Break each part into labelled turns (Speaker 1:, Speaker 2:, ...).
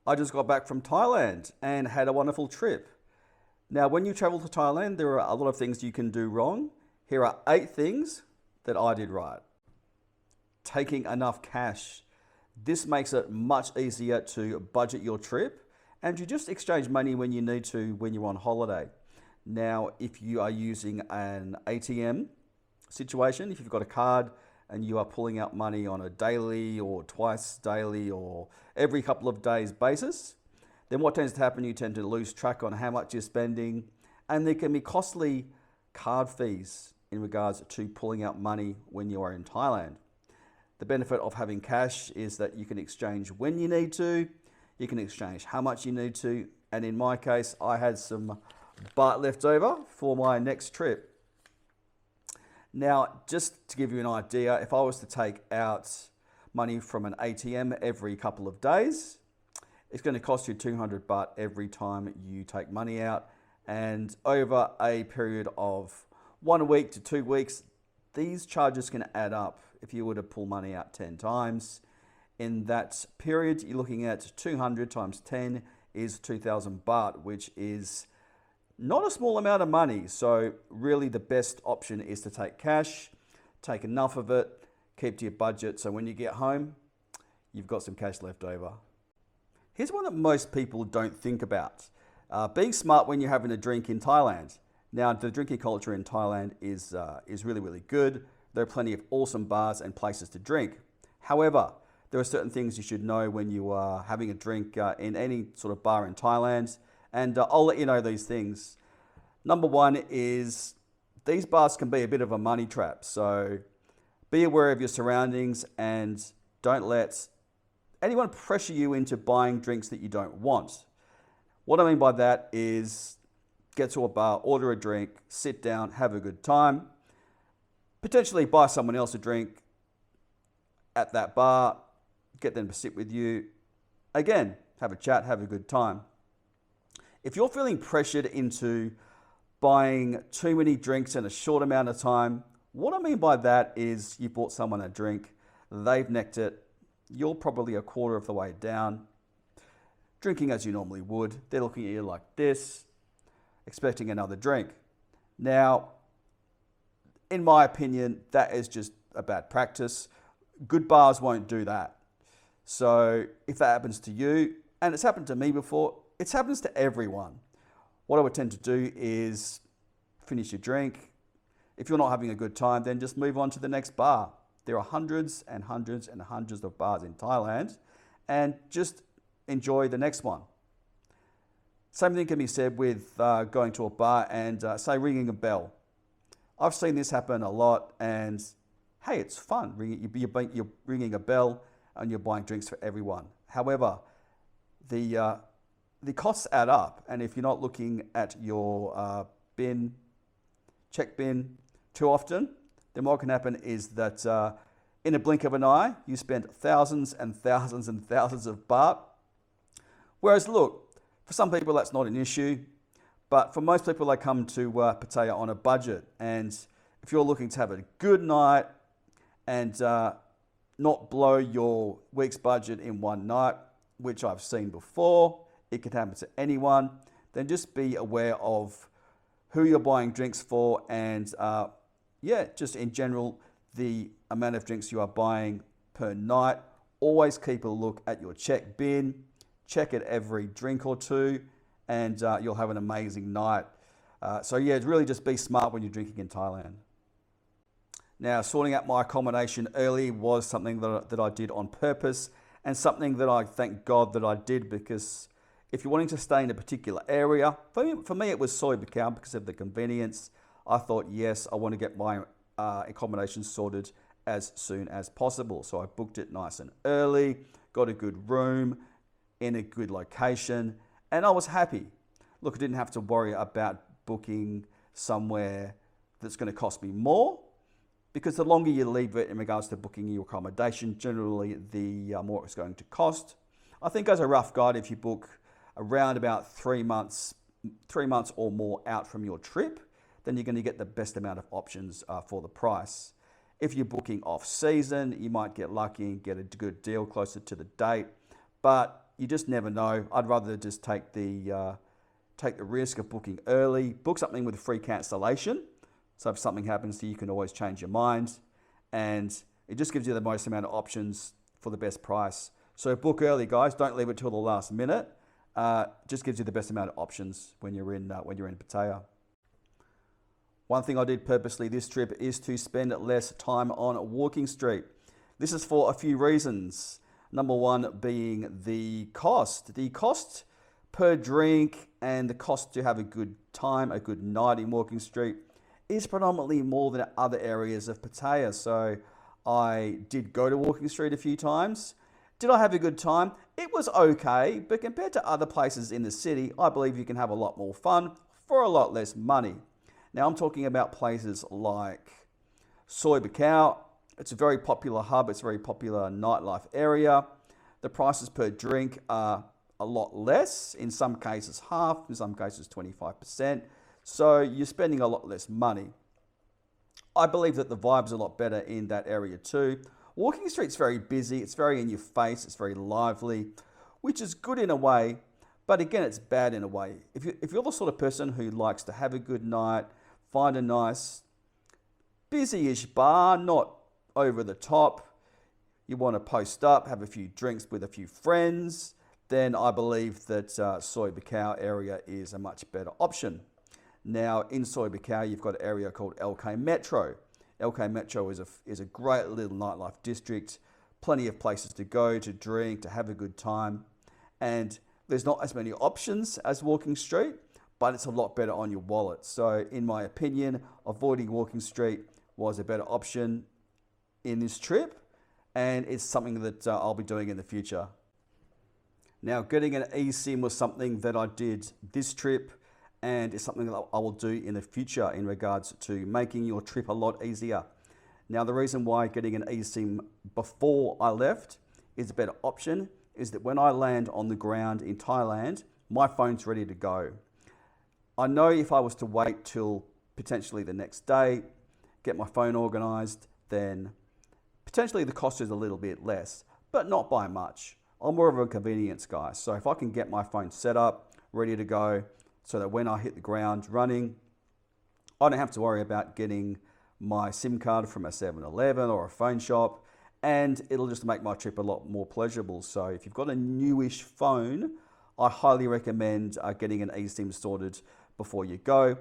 Speaker 1: I just got back from Thailand and had a wonderful trip. Now, when you travel to Thailand, there are a lot of things you can do wrong. Here are 8 things that I did right. Taking enough cash. This makes it much easier to budget your trip and you just exchange money when you need to when you're on holiday. Now, if you are using an ATM situation, if you've got a card and you are pulling out money on a daily or twice daily or every couple of days basis, then what tends to happen, you tend to lose track on how much you're spending, and there can be costly card fees in regards to pulling out money when you are in Thailand. The benefit of having cash is that you can exchange when you need to, you can exchange how much you need to, and in my case, I had some baht left over for my next trip. Now, just to give you an idea, if I was to take out money from an ATM every couple of days, it's going to cost you 200 baht every time you take money out. And over a period of 1 week to 2 weeks, these charges can add up. If you were to pull money out 10 times, in that period, you're looking at 200 times 10 is 2,000 baht, which is not a small amount of money. So really the best option is to take cash, take enough of it, keep to your budget. So when you get home, you've got some cash left over. Here's one that most people don't think about. Being smart when you're having a drink in Thailand. Now, the drinking culture in Thailand is really, really good. There are plenty of awesome bars and places to drink. However, there are certain things you should know when you are having a drink in any sort of bar in Thailand. And I'll let you know these things. Number one is these bars can be a bit of a money trap. So be aware of your surroundings and don't let anyone pressure you into buying drinks that you don't want. What I mean by that is get to a bar, order a drink, sit down, have a good time, potentially buy someone else a drink at that bar, get them to sit with you. Again, have a chat, have a good time. If you're feeling pressured into buying too many drinks in a short amount of time, what I mean by that is you bought someone a drink, they've necked it, you're probably a quarter of the way down, drinking as you normally would. They're looking at you like this, expecting another drink. Now, in my opinion, that is just a bad practice. Good bars won't do that. So if that happens to you, and it's happened to me before, it happens to everyone. What I would tend to do is finish your drink. If you're not having a good time, then just move on to the next bar. There are hundreds and hundreds and hundreds of bars in Thailand, and just enjoy the next one. Same thing can be said with going to a bar and say ringing a bell. I've seen this happen a lot, and hey, it's fun. You're ringing a bell and you're buying drinks for everyone. However, the costs add up, and if you're not looking at your check bin too often, then what can happen is that in a blink of an eye, you spend thousands and thousands and thousands of baht. Whereas look, for some people that's not an issue, but for most people they come to Pattaya on a budget, and if you're looking to have a good night and not blow your week's budget in one night, which I've seen before, it can happen to anyone, then just be aware of who you're buying drinks for, and just in general, the amount of drinks you are buying per night. Always keep a look at your check bin, check it every drink or two, and you'll have an amazing night. Really just be smart when you're drinking in Thailand. Now, sorting out my accommodation early was something that I did on purpose, and something that I thank God that I did, because if you're wanting to stay in a particular area, for me it was Soi Buakhao because of the convenience. I thought, yes, I want to get my accommodation sorted as soon as possible. So I booked it nice and early, got a good room in a good location, and I was happy. Look, I didn't have to worry about booking somewhere that's going to cost me more, because the longer you leave it in regards to booking your accommodation, generally the more it's going to cost. I think as a rough guide, if you book around about 3 months or more out from your trip, then you're going to get the best amount of options for the price. If you're booking off season, you might get lucky and get a good deal closer to the date. But you just never know. I'd rather just take the risk of booking early, book something with a free cancellation. So if something happens to you, you can always change your mind. And it just gives you the most amount of options for the best price. So book early, guys. Don't leave it till the last minute. Just gives you the best amount of options when you're in Pattaya. One thing I did purposely this trip is to spend less time on Walking Street. This is for a few reasons. Number one being the cost. The cost per drink and the cost to have a good time, a good night in Walking Street is predominantly more than other areas of Pattaya. So I did go to Walking Street a few times. Did I have a good time? It was okay, but compared to other places in the city, I believe you can have a lot more fun for a lot less money. Now I'm talking about places like Soi Buakhao. It's a very popular hub. It's a very popular nightlife area. The prices per drink are a lot less. In some cases half, in some cases 25%. So you're spending a lot less money. I believe that the vibe's a lot better in that area too. Walking Street's very busy. It's very in your face. It's very lively, which is good in a way, but again, it's bad in a way. If you're the sort of person who likes to have a good night, find a nice busy-ish bar, not over the top, you want to post up, have a few drinks with a few friends, then I believe that Soi Buakhao area is a much better option. Now, in Soi Buakhao, you've got an area called LK Metro. LK Metro is a great little nightlife district, plenty of places to go, to drink, to have a good time. And there's not as many options as Walking Street, but it's a lot better on your wallet. So in my opinion, avoiding Walking Street was a better option in this trip, and it's something that I'll be doing in the future. Now, getting an eSIM was something that I did this trip, and it's something that I will do in the future in regards to making your trip a lot easier. Now, the reason why getting an eSIM before I left is a better option is that when I land on the ground in Thailand, my phone's ready to go. I know if I was to wait till potentially the next day, get my phone organized, then potentially the cost is a little bit less, but not by much. I'm more of a convenience guy. So if I can get my phone set up, ready to go, so that when I hit the ground running, I don't have to worry about getting my SIM card from a 7-Eleven or a phone shop, and it'll just make my trip a lot more pleasurable. So if you've got a newish phone, I highly recommend getting an eSIM sorted before you go.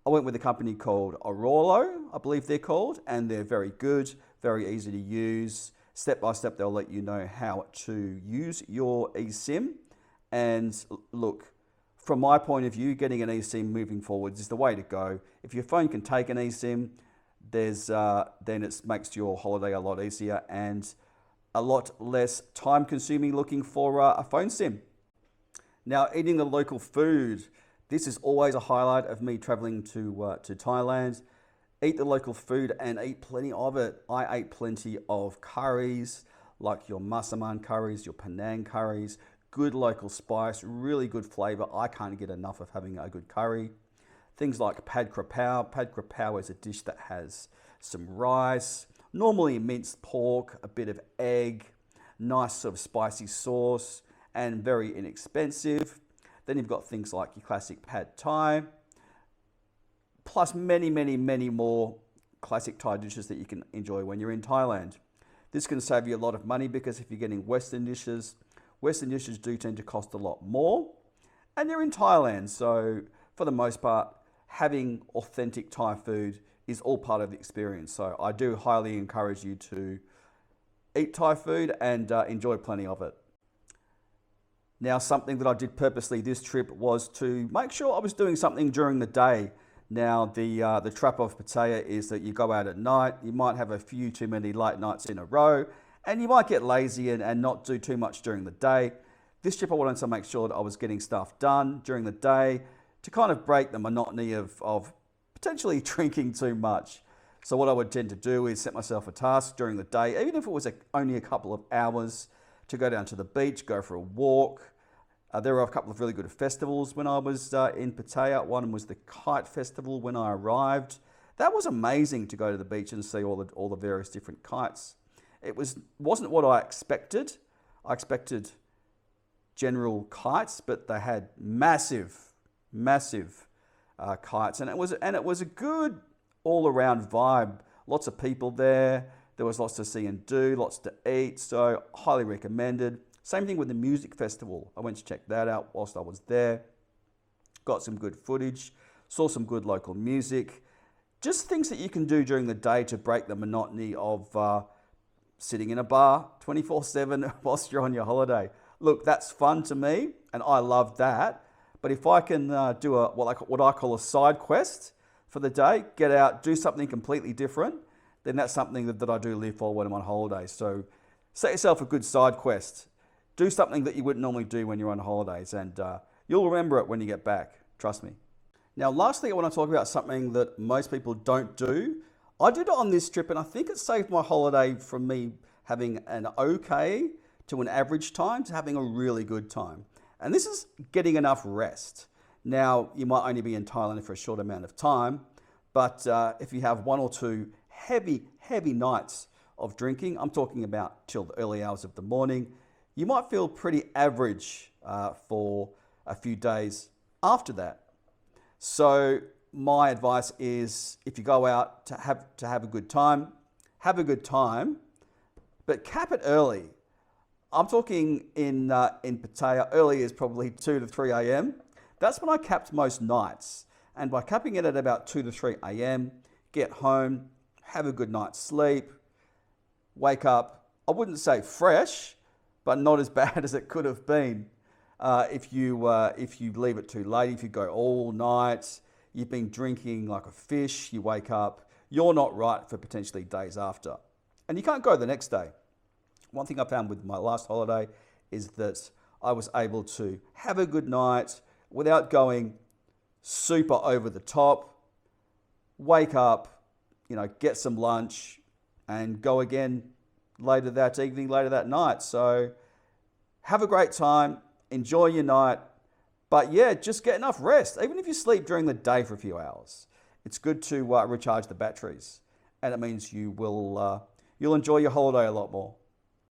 Speaker 1: I went with a company called Orolo, I believe they're called, and they're very good, very easy to use. Step by step, they'll let you know how to use your eSIM. And look, from my point of view, getting an eSIM moving forwards is the way to go. If your phone can take an eSIM, then it makes your holiday a lot easier and a lot less time consuming looking for a phone SIM. Now, eating the local food. This is always a highlight of me traveling to Thailand. Eat the local food and eat plenty of it. I ate plenty of curries, like your Masaman curries, your Penang curries, good local spice, really good flavor. I can't get enough of having a good curry. Things like pad krapao. Pad krapao is a dish that has some rice, normally minced pork, a bit of egg, nice sort of spicy sauce, and very inexpensive. Then you've got things like your classic pad Thai, plus many, many, many more classic Thai dishes that you can enjoy when you're in Thailand. This can save you a lot of money because if you're getting Western dishes do tend to cost a lot more. And you're in Thailand, so for the most part, having authentic Thai food is all part of the experience. So I do highly encourage you to eat Thai food and enjoy plenty of it. Now, something that I did purposely this trip was to make sure I was doing something during the day. Now, the trap of Pattaya is that you go out at night, you might have a few too many late nights in a row, and you might get lazy and not do too much during the day. This trip I wanted to make sure that I was getting stuff done during the day to kind of break the monotony of potentially drinking too much. So what I would tend to do is set myself a task during the day, even if it was only a couple of hours, to go down to the beach, go for a walk. There were a couple of really good festivals when I was in Pattaya. One was the Kite Festival when I arrived. That was amazing to go to the beach and see all the various different kites. It wasn't what I expected. I expected general kites, but they had massive, massive kites, and it was a good all-around vibe. Lots of people there. There was lots to see and do, lots to eat, so highly recommended. Same thing with the music festival. I went to check that out whilst I was there. Got some good footage, saw some good local music. Just things that you can do during the day to break the monotony of sitting in a bar 24/7 whilst you're on your holiday. Look, that's fun to me, and I love that. But if I can do what I call a side quest for the day, get out, do something completely different, then that's something that I do live for when I'm on holiday. So set yourself a good side quest. Do something that you wouldn't normally do when you're on holidays, and you'll remember it when you get back. Trust me. Now, lastly, I want to talk about something that most people don't do. I did it on this trip, and I think it saved my holiday from me having an okay to an average time to having a really good time. And this is getting enough rest. Now, you might only be in Thailand for a short amount of time, but if you have one or two heavy nights of drinking, I'm talking about till the early hours of the morning, you might feel pretty average for a few days after that. So my advice is, if you go out to have a good time, but cap it early. I'm talking in Pattaya, early is probably 2 to 3 a.m. That's when I capped most nights. And by capping it at about 2 to 3 a.m., get home, have a good night's sleep, wake up, I wouldn't say fresh, but not as bad as it could have been. If you leave it too late, if you go all night, you've been drinking like a fish, you wake up, you're not right for potentially days after. And you can't go the next day. One thing I found with my last holiday is that I was able to have a good night without going super over the top, wake up, get some lunch, and go again later that evening, later that night. So have a great time, enjoy your night, but yeah, just get enough rest. Even if you sleep during the day for a few hours, it's good to recharge the batteries, and it means you'll enjoy your holiday a lot more.